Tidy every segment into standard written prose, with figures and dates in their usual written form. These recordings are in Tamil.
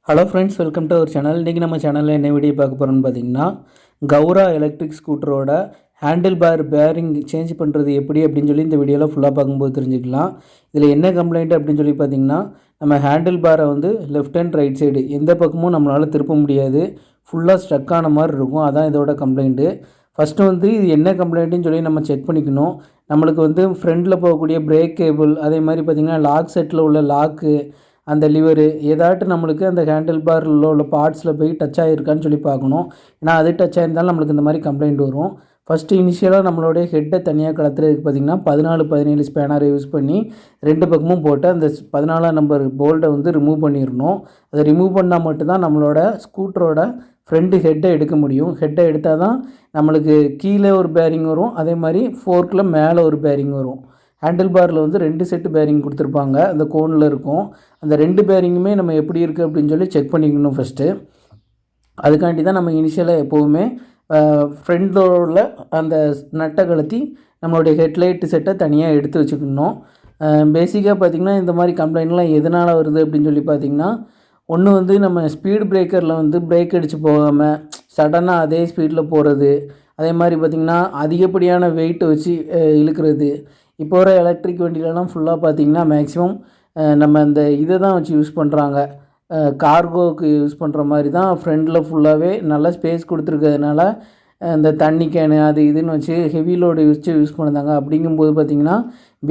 Hello friends, welcome to our channel. இன்றைக்கி நம்ம சேனலில் என்ன வீடியோ பார்க்க போகிறோம்னு பார்த்தீங்கன்னா, கௌரா எலக்ட்ரிக் ஸ்கூட்டரோட ஹேண்டில் பார் பேரிங் சேஞ்ச் பண்ணுறது எப்படி அப்படின்னு சொல்லி இந்த வீடியோவில் ஃபுல்லாக பார்க்கும்போது தெரிஞ்சுக்கலாம். இதில் என்ன கம்ப்ளைண்ட் அப்படின்னு சொல்லி பார்த்தீங்கன்னா, நம்ம ஹேண்டில் பாரை வந்து லெஃப்ட் அண்ட் ரைட் சைடு எந்த பக்கமும் நம்மளால் திருப்ப முடியாது, ஃபுல்லாக ஸ்ட்ரக் ஆன மாதிரி இருக்கும். அதான் இதோட கம்ப்ளைண்ட்டு. ஃபஸ்ட்டு வந்து இது என்ன கம்ப்ளைண்ட்டுன்னு சொல்லி நம்ம செக் பண்ணிக்கணும். நம்மளுக்கு வந்து ஃப்ரண்டில் போகக்கூடிய பிரேக் கேபிள், அதே மாதிரி பார்த்திங்கன்னா லாக் செட்டில் உள்ள லாக்கு, அந்த லிவரு ஏதாட்டும் நம்மளுக்கு அந்த ஹேண்டில் பாரில் உள்ள பார்ட்ஸில் போய் டச் ஆகிருக்கான்னு சொல்லி பார்க்கணும். ஏன்னா அது டச் ஆகிருந்தாலும் நம்மளுக்கு இந்த மாதிரி கம்ப்ளைண்ட் வரும். ஃபஸ்ட்டு இனிஷியலாக நம்மளுடைய ஹெட்டை தனியாக கலத்துறதுக்கு பார்த்திங்கன்னா 14-17 ஸ்பேனரை யூஸ் பண்ணி 2 பக்கமும் போட்டு அந்த 14ஆம் நம்பர் போல்ட்டை வந்து ரிமூவ் பண்ணிடணும். அதை ரிமூவ் பண்ணால் மட்டும்தான் நம்மளோட ஸ்கூட்டரோட ஃப்ரண்ட்டு ஹெட்டை எடுக்க முடியும். ஹெட்டை எடுத்தால் தான் நம்மளுக்கு கீழே ஒரு பேரிங் வரும், அதே மாதிரி ஃபோர்க்கில் மேலே ஒரு பேரிங் வரும். ஹேண்டில் பாரில் வந்து 2 செட்டு பேரிங் கொடுத்துருப்பாங்க, அந்த கோனில் இருக்கும். அந்த 2 பேரிங்குமே நம்ம எப்படி இருக்குது அப்படின்னு சொல்லி செக் பண்ணிக்கணும் ஃபஸ்ட்டு. அதுக்காண்டி தான் நம்ம இனிஷியலாக எப்போவுமே ஃப்ரண்டோட அந்த நட்டை கழட்டி நம்மளுடைய ஹெட்லைட்டு செட்டை தனியாக எடுத்து வச்சுக்கணும். பேசிக்காக பார்த்திங்கன்னா இந்த மாதிரி கம்ப்ளைண்ட்லாம் எதனால் வருது அப்படின்னு சொல்லி பார்த்திங்கன்னா, ஒன்று வந்து நம்ம ஸ்பீடு பிரேக்கரில் வந்து பிரேக் அடித்து போகாமல் சடனாக அதே ஸ்பீடில் போகிறது, அதே மாதிரி பார்த்திங்கன்னா அதிகப்படியான வெயிட்டை வச்சு இழுக்கிறது. இப்போ வர எலக்ட்ரிக் வண்டியிலலாம் ஃபுல்லாக பார்த்திங்கன்னா மேக்ஸிமம் நம்ம அந்த இதை தான் வச்சு யூஸ் பண்ணுறாங்க. கார்கோவுக்கு யூஸ் பண்ணுற மாதிரி தான் ஃப்ரண்டில் ஃபுல்லாகவே நல்லா ஸ்பேஸ் கொடுத்துருக்கிறதுனால இந்த தண்ணி கேனு அது இதுன்னு வச்சு ஹெவி லோடு யூஸ் பண்ணுறாங்க. அப்படிங்கும்போது பார்த்திங்கன்னா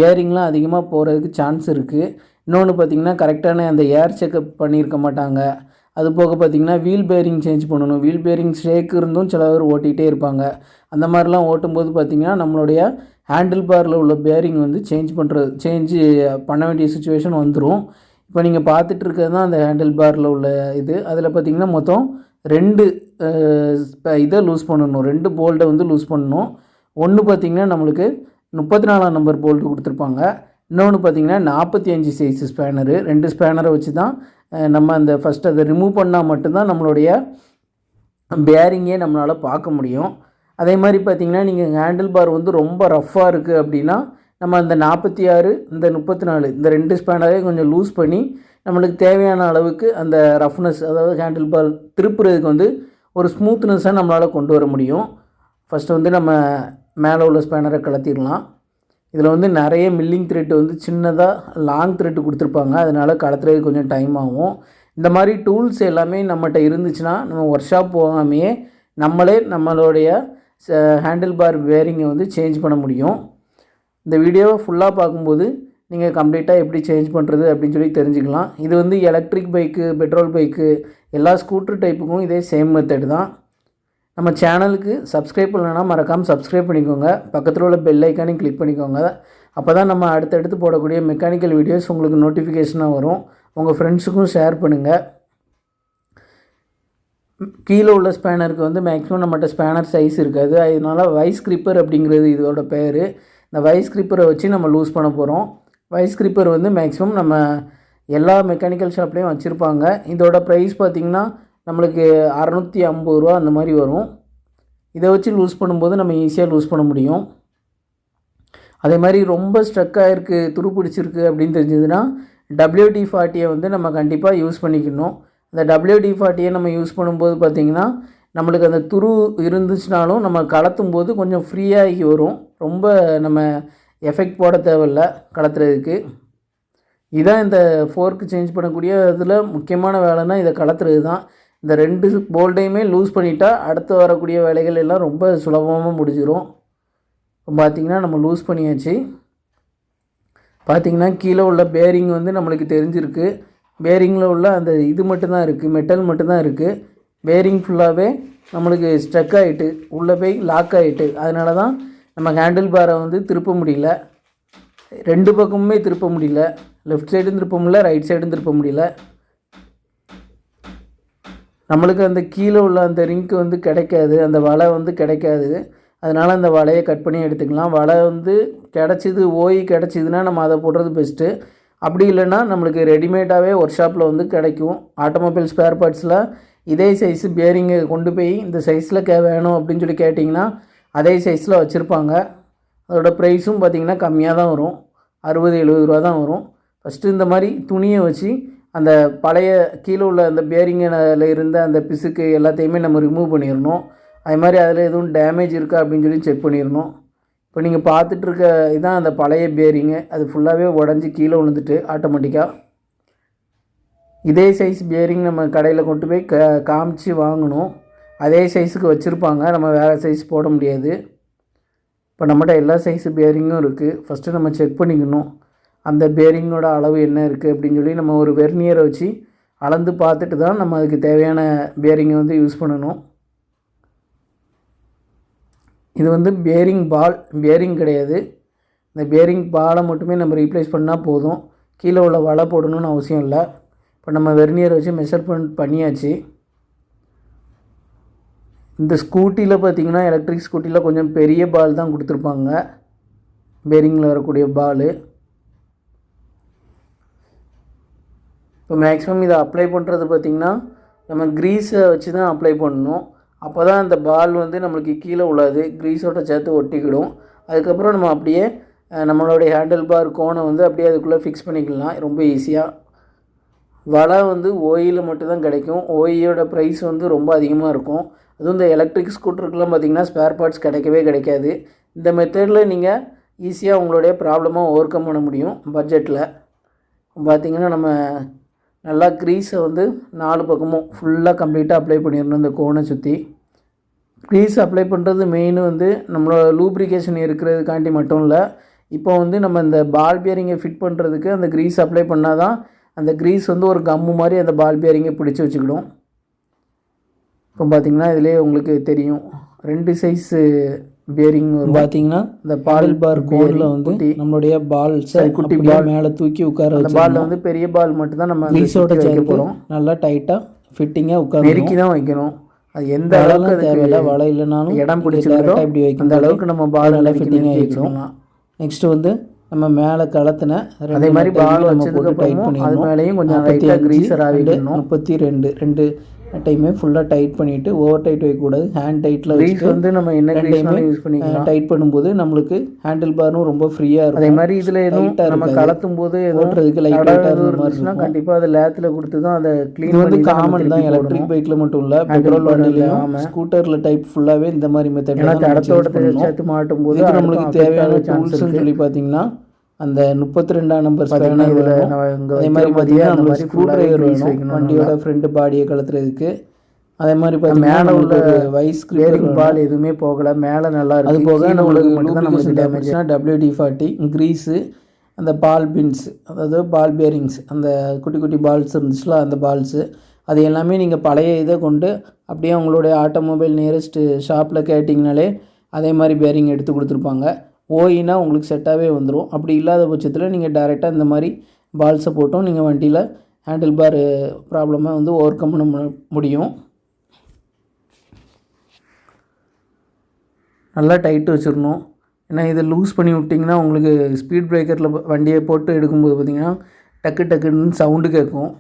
பேரிங்லாம் அதிகமாக போகிறதுக்கு சான்ஸ் இருக்குது. இன்னொன்று பார்த்திங்கன்னா கரெக்டான அந்த ஏர் செக்கப் பண்ணியிருக்க மாட்டாங்க. அது போக பார்த்திங்கன்னா வீல் பேரிங் சேஞ்ச் பண்ணணும். வீல் பேரிங் ஷேக் இருந்தும் சில பேர் ஓட்டிகிட்டே இருப்பாங்க. அந்த மாதிரிலாம் ஓட்டும்போது பார்த்திங்கன்னா நம்மளுடைய ஹேண்டில் பாரில் உள்ள பேரிங் வந்து சேஞ்ச் பண்ண வேண்டிய சுச்சுவேஷன் வந்துடும். இப்போ நீங்கள் பார்த்துட்டு இருக்கிறது தான் அந்த ஹேண்டில் பாரில் உள்ள இது. அதில் பார்த்திங்கன்னா மொத்தம் 2 இதை லூஸ் பண்ணணும், 2 போல்ட்டை வந்து லூஸ் பண்ணணும். ஒன்று பார்த்திங்கன்னா நம்மளுக்கு 34ஆம் நம்பர் போல்ட்டு கொடுத்துருப்பாங்க, இன்னொன்று பார்த்திங்கன்னா 45 சைஸு ஸ்பேனரு. 2 ஸ்பேனரை வச்சு தான் நம்ம அந்த ஃபஸ்ட்டு அதை ரிமூவ் பண்ணால் மட்டும்தான் நம்மளுடைய பேரிங்கே நம்மளால் பார்க்க முடியும். அதே மாதிரி பார்த்திங்கன்னா நீங்கள் ஹேண்டில் பார் வந்து ரொம்ப ரஃப்பாக இருக்குது அப்படின்னா நம்ம அந்த 46 இந்த 34 இந்த 2 ஸ்பேனரையும் கொஞ்சம் லூஸ் பண்ணி நம்மளுக்கு தேவையான அளவுக்கு அந்த ரஃப்னஸ், அதாவது ஹேண்டில் பார் திருப்புறதுக்கு வந்து ஒரு ஸ்மூத்னஸாக நம்மளால் கொண்டு வர முடியும். ஃபஸ்ட்டு வந்து நம்ம மேலே உள்ள ஸ்பேனரை கலத்திடலாம். இதில் வந்து நிறைய மில்லிங் த்ரெட்டு வந்து சின்னதாக லாங் த்ரெட்டு கொடுத்துருப்பாங்க, அதனால் கலத்துறதுக்கு கொஞ்சம் டைம் ஆகும். இந்த மாதிரி டூல்ஸ் எல்லாமே நம்மகிட்ட இருந்துச்சுன்னா நம்ம ஒர்க் ஷாப் போகாமையே நம்மளே நம்மளுடைய ஹேண்டில் பார் பேரிங்கை வந்து சேஞ்ச் பண்ண முடியும். இந்த வீடியோவை ஃபுல்லாக பார்க்கும்போது நீங்கள் கம்ப்ளீட்டாக எப்படி சேஞ்ச் பண்ணுறது அப்படின்னு சொல்லி தெரிஞ்சுக்கலாம். இது வந்து எலக்ட்ரிக் பைக்கு, பெட்ரோல் பைக்கு, எல்லா ஸ்கூட்டர் டைப்புக்கும் இதே சேம் மெத்தட் தான். நம்ம சேனலுக்கு சப்ஸ்கிரைப் பண்ணலைன்னா மறக்காமல் சப்ஸ்கிரைப் பண்ணிக்கோங்க. பக்கத்தில் உள்ள பெல் ஐக்கானையும் கிளிக் பண்ணிக்கோங்க. அப்போ தான் நம்ம அடுத்தடுத்து போடக்கூடிய மெக்கானிக்கல் வீடியோஸ் உங்களுக்கு நோட்டிஃபிகேஷனாக வரும். உங்கள் ஃப்ரெண்ட்ஸுக்கும் ஷேர் பண்ணுங்கள். கீழே உள்ள ஸ்பேனருக்கு வந்து மேக்ஸிமம் நம்மகிட்ட ஸ்பேனர் சைஸ் இருக்காது, அதனால் வைஸ் கிரிப்பர் அப்படிங்கிறது இதோட பேர். இந்த வைஸ் கிரிப்பரை வச்சு நம்ம லூஸ் பண்ண போகிறோம். வைஸ் கிரிப்பர் வந்து மேக்ஸிமம் நம்ம எல்லா மெக்கானிக்கல் ஷாப்லேயும் வச்சுருப்பாங்க. இதோட ப்ரைஸ் பார்த்திங்கன்னா நம்மளுக்கு 650 ரூபா அந்த மாதிரி வரும். இதை வச்சு லூஸ் பண்ணும்போது நம்ம ஈஸியாக லூஸ் பண்ண முடியும். அதே மாதிரி ரொம்ப ஸ்ட்ரக் ஆகிருக்கு, துரு பிடிச்சிருக்கு அப்படின்னு தெரிஞ்சதுன்னா WD-40 வந்து நம்ம கண்டிப்பாக யூஸ் பண்ணிக்கணும். அந்த WD-40 நம்ம யூஸ் பண்ணும்போது பார்த்திங்கன்னா நம்மளுக்கு அந்த துரு இருந்துச்சுனாலும் நம்ம கலத்தும் போது கொஞ்சம் ஃப்ரீயாகி வரும். ரொம்ப நம்ம எஃபெக்ட் போட தேவையில்லை கலத்துறதுக்கு. இதான் இந்த ஃபோர்க்கு சேஞ்ச் பண்ணக்கூடிய இதில் முக்கியமான வேலைன்னா இதை கலத்துறது தான். இந்த 2 போல்ட்டையுமே லூஸ் பண்ணிட்டா அடுத்து வரக்கூடிய வேலைகள் எல்லாம் ரொம்ப சுலபமாக முடிஞ்சிடும். இப்போ பார்த்திங்கன்னா நம்ம லூஸ் பண்ணியாச்சு. பார்த்திங்கன்னா கீழே உள்ள பேரிங் வந்து நம்மளுக்கு தெரிஞ்சிருக்கு. பேரிங்கில் உள்ள அந்த இது மட்டும்தான் இருக்குது, மெட்டல் மட்டும்தான் இருக்குது. பேரிங் ஃபுல்லாகவே நம்மளுக்கு ஸ்ட்ரக் ஆகிட்டு உள்ளே போய் லாக் ஆகிட்டு, அதனால தான் நம்ம ஹேண்டில் பாரை வந்து திருப்ப முடியல. 2 பக்கமுமே திருப்ப முடியல, லெஃப்ட் சைடும் திருப்ப முடியல, ரைட் சைடும் திருப்ப முடியல. நம்மளுக்கு அந்த கீழே உள்ள அந்த ரிங்க்கு வந்து கிடைக்காது, அந்த வலை வந்து கிடைக்காது. அதனால் அந்த வலையை கட் பண்ணி எடுத்துக்கலாம். வலை வந்து கிடச்சிதுன்னா நம்ம அதை போடுறது பெஸ்ட்டு. அப்படி இல்லைன்னா நம்மளுக்கு ரெடிமேடாகவே ஒர்க் ஷாப்பில் வந்து கிடைக்கும். ஆட்டோமொபைல் ஸ்பேர் பார்ட்ஸில் இதே சைஸு பேரிங்கை கொண்டு போய் இந்த சைஸில் வேணும் அப்படின்னு சொல்லி கேட்டிங்கன்னா அதே சைஸில் வச்சுருப்பாங்க. அதோட ப்ரைஸும் பார்த்திங்கன்னா கம்மியாக தான் வரும், 60-70 ரூபா தான் வரும். ஃபஸ்ட்டு இந்த மாதிரி துணியை வச்சு அந்த பழைய கீழே உள்ள அந்த பேரிங்கில் இருந்த அந்த பிசுக்கு எல்லாத்தையுமே நம்ம ரிமூவ் பண்ணிடணும். அது மாதிரி அதில் எதுவும் டேமேஜ் இருக்கா அப்படின்னு சொல்லி செக் பண்ணிடணும். இப்போ நீங்கள் பார்த்துட்ருக்க இதுதான் அந்த பழைய பேரிங்கு. அது ஃபுல்லாகவே உடஞ்சி கீழே விழுந்துட்டு ஆட்டோமேட்டிக்காக. இதே சைஸ் பேரிங் நம்ம கடையில் கொண்டு போய் காமிச்சு வாங்கணும். அதே சைஸுக்கு வச்சுருப்பாங்க, நம்ம வேறு சைஸ் போட முடியாது. இப்போ நம்மகிட்ட எல்லா சைஸு பேரிங்கும் இருக்குது. ஃபஸ்ட்டு நம்ம செக் பண்ணிக்கணும் அந்த பேரிங்கோட அளவு என்ன இருக்குது அப்படின்னு சொல்லி நம்ம ஒரு வெர்னியரை வச்சு அளந்து பார்த்துட்டு தான் நம்ம அதுக்கு தேவையான பேரிங்கை வந்து யூஸ் பண்ணணும். இது வந்து பேரிங் பால், பேரிங் கிடையாது. இந்த பேரிங் பாலை மட்டுமே நம்ம ரீப்ளேஸ் பண்ணால் போதும். கீழே உள்ள வலை போடணும்னு அவசியம் இல்லை. இப்போ நம்ம வெர்னியரை வச்சு மெஷர்மெண்ட் பண்ணியாச்சு. இந்த ஸ்கூட்டியில் பார்த்திங்கன்னா எலக்ட்ரிக் ஸ்கூட்டியில் கொஞ்சம் பெரிய பால் தான் கொடுத்துருப்பாங்க, பேரிங்கில் வரக்கூடிய பால். இப்போ மேக்ஸிமம் இதை அப்ளை பண்ணுறது பார்த்திங்கன்னா நம்ம க்ரீஸை வச்சு தான் அப்ளை பண்ணணும். அப்போ தான் அந்த பால் வந்து நம்மளுக்கு கீழே உள்ளாது, க்ரீஸோட சேர்த்து ஒட்டிக்கிடும். அதுக்கப்புறம் நம்ம அப்படியே நம்மளுடைய ஹேண்டில் பார் கோனை வந்து அப்படியே அதுக்குள்ளே ஃபிக்ஸ் பண்ணிக்கலாம் ரொம்ப ஈஸியாக. வலை வந்து ஓயில் மட்டும்தான் கிடைக்கும். ஓயியோட ப்ரைஸ் வந்து ரொம்ப அதிகமாக இருக்கும். அதுவும் இந்த எலக்ட்ரிக் ஸ்கூட்டருக்குலாம் பார்த்திங்கன்னா ஸ்பேர் பார்ட்ஸ் கிடைக்கவே கிடைக்காது. இந்த மெத்தடில் நீங்கள் ஈஸியாக உங்களுடைய ப்ராப்ளமாக ஓவர் கம் பண்ண முடியும் பட்ஜெட்டில். பார்த்திங்கன்னா நம்ம நல்லா க்ரீஸை வந்து 4 பக்கமும் ஃபுல்லாக கம்ப்ளீட்டாக அப்ளை பண்ணிடணும். இந்த கோனை சுற்றி க்ரீஸ் அப்ளை பண்ணுறது மெயின் வந்து நம்மளோட லூப்ரிகேஷன் இருக்கிறதுக்காண்டி மட்டும் இல்லை. இப்போ வந்து நம்ம இந்த பால் பேரிங்கை ஃபிட் பண்ணுறதுக்கு அந்த க்ரீஸ் அப்ளை பண்ணால் தான் அந்த க்ரீஸ் வந்து ஒரு கம்மு மாதிரி அந்த பால் பேரிங்கை பிடிச்சி வச்சுக்கிடும். இப்போ பார்த்திங்கன்னா இதிலே உங்களுக்கு தெரியும் 2 சைஸு பேரிங் வரும். பார்த்திங்கன்னா இந்த பால் பார் கோனில் வந்து நம்மளுடைய பால் குட்டி பால் மேலே தூக்கி உட்கார அந்த பாலில் வந்து பெரிய பால் மட்டும்தான் நம்ம க்ரீஸோட வைக்க போகிறோம். நல்லா டைட்டாக ஃபிட்டிங்காக உட்கார நெருக்கி தான் வைக்கணும். அது எந்த அளவுக்கு தேவையில்லை, வலை இல்லைனாலும் இடம் பிடிச்சிருக்கோ இப்படி வைக்கும். அந்த அளவுக்கு நம்ம பால் நல்லா ஃபிட்டிங்காக வைக்கணும். நெக்ஸ்ட்டு வந்து நம்ம மேலே கலத்தின அதே மாதிரி பால் நம்ம போட்டு டைட் பண்ணிடணும். அது மேலேயும் கொஞ்சம் லைட்டாக க்ரீஸர் ஆகிடணும். 32 டைமே ஃபுல்லாக டைட் பண்ணிவிட்டு ஓவர் டைட் வைக்கக்கூடாது. ஹேண்ட் டைட்டில் வச்சு வந்து நம்ம என்ன டைமே யூஸ் பண்ணிக்கலாம். டைட் பண்ணும்போது நம்மளுக்கு ஹேண்டில் பாரும் ரொம்ப ஃப்ரீயாக இருக்கும். அதே மாதிரி இதில் எதுவும் நம்ம கலத்தும் போது ஓட்டுறதுக்கு லைட்டாக இருந்துச்சுன்னா கண்டிப்பாக அதை லேத்தில் கொடுத்து தான் அதை க்ளீன் வந்து காமன் தான். எலக்ட்ரிக் பைக்கில் மட்டும் இல்லை, பெட்ரோல் வண்டிலையும் ஸ்கூட்டரில் டைப் ஃபுல்லாகவே இந்த மாதிரி மெத்தட் இடத்தோட சேர்த்து மாட்டும் போது நம்மளுக்கு தேவையான டூல்ஸ்ன்னு சொல்லி பார்த்தீங்கன்னா அந்த 32ஆம் நம்பர் ஸ்பேனர் வேணும். அதே மாதிரி பார்த்தீங்கன்னா நம்ம ஸ்க்ரூ ட்ரைவர் வேணும் வண்டியோட ஃப்ரண்ட் பாடியை கலத்துறதுக்கு. அதே மாதிரி பார்த்தீங்கன்னா மேலே உள்ள வைஸ் பேரிங் பால் எதுவுமே போகலை, மேலே நல்லா இருக்குது. அது போக நம்மளுக்கு டேமேஜ்னா WD-40 க்ரீஸு, அந்த பால் பின்ஸ் அதாவது பால் பேரிங்ஸ் அந்த குட்டி குட்டி பால்ஸ் இருந்துச்சுல அந்த பால்ஸு, அது எல்லாமே நீங்கள் பழைய இதை கொண்டு அப்படியே உங்களுடைய ஆட்டோமொபைல் நியரஸ்ட்டு ஷாப்பில் கேட்டிங்கனாலே அதே மாதிரி பேரிங் எடுத்து கொடுத்துருப்பாங்க. ஓயினா உங்களுக்கு செட்டாகவே வந்துடும். அப்படி இல்லாத பட்சத்தில் நீங்கள் டைரெக்டாக இந்த மாதிரி பால்ஸை போட்டும் நீங்கள் வண்டியில் ஹேண்டில் பார் ப்ராப்ளமை வந்து ஓவர் கம் பண்ண முடியும். நல்லா டைட்டு வச்சிடணும். ஏன்னா இதை லூஸ் பண்ணி விட்டிங்கன்னா உங்களுக்கு ஸ்பீட் பிரேக்கரில் வண்டியை போட்டு எடுக்கும்போது பார்த்திங்கன்னா டக்கு டக்குன்னு சவுண்டு கேட்கும்.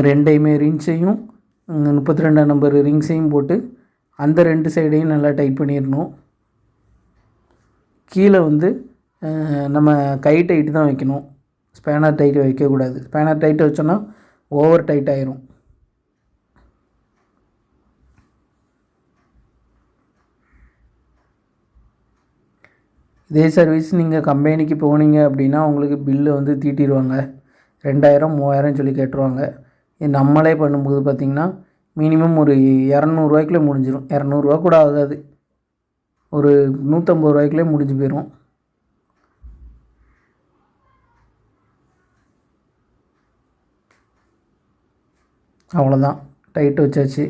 ரெண்டையுமே ரிங்ஸையும் 32ஆம் நம்பர் ரிங்ஸையும் போட்டு அந்த 2 சைடையும் நல்லா டைட் பண்ணிடணும். கீழே வந்து நம்ம கை டைட்டு தான் வைக்கணும், ஸ்பேனர் டைட்டு வைக்கக்கூடாது. ஸ்பேனர் டைட்டு வச்சோன்னா ஓவர் டைட் ஆயிரும். இதே சர்வீஸ் நீங்கள் கம்பெனிக்கு போனீங்க அப்படின்னா உங்களுக்கு பில்லு வந்து தீட்டிடுவாங்க. 2000 3000 சொல்லி கேட்டுருவாங்க. இது நம்மளே பண்ணும்போது பார்த்திங்கன்னா மினிமம் ஒரு 200 முடிஞ்சிடும். 200 கூட ஆகாது, ஒரு 150 முடிஞ்சு போயிடும். அவ்வளோதான், டைட்டு வச்சாச்சு.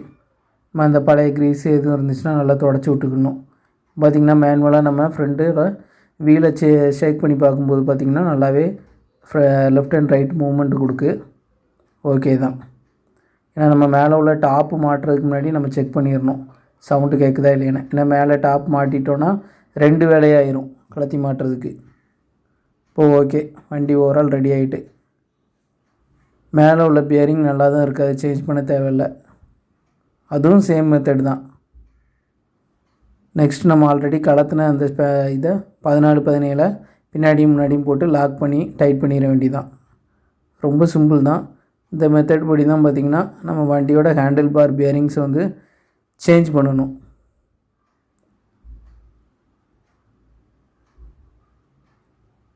நம்ம அந்த பழைய க்ரீஸு எதுவும் இருந்துச்சுன்னா நல்லா தொடச்சி விட்டுக்கணும். பார்த்திங்கன்னா மேனுவலாக நம்ம ஃப்ரண்ட்டில் வீலை ஷேக் பண்ணி பார்க்கும்போது பார்த்திங்கன்னா நல்லாவே லெஃப்ட் அண்ட் ரைட் மூவ்மெண்ட் கொடுக்கு. ஓகே தான். ஏன்னா நம்ம மேலே உள்ள டாப்பு மாட்டுறதுக்கு முன்னாடி நம்ம செக் பண்ணிடணும் சவுண்டு கேட்குதா இல்லையான்னு. ஏன்னா மேலே டாப் மாட்டிட்டோன்னா 2 வேலையாயிரும் கலத்தி மாட்டுறதுக்கு. இப்போது ஓகே, வண்டி ஓவரால் ரெடி ஆகிட்டு. மேலே உள்ள பியரிங் நல்லா தான் இருக்குது, அது சேஞ்ச் பண்ண தேவையில்லை. அதுவும் சேம் மெத்தட் தான். நெக்ஸ்ட் நம்ம ஆல்ரெடி கலத்தின அந்த இதை 14 17 பின்னாடியும் முன்னாடியும் போட்டு லாக் பண்ணி டைட் பண்ணிட வேண்டியதான். ரொம்ப சிம்பிள் தான். இந்த மெத்தட் படி தான் பார்த்திங்கன்னா நம்ம வண்டியோட ஹேண்டில் பார் பியரிங்ஸை வந்து சேஞ்ச் பண்ணணும்.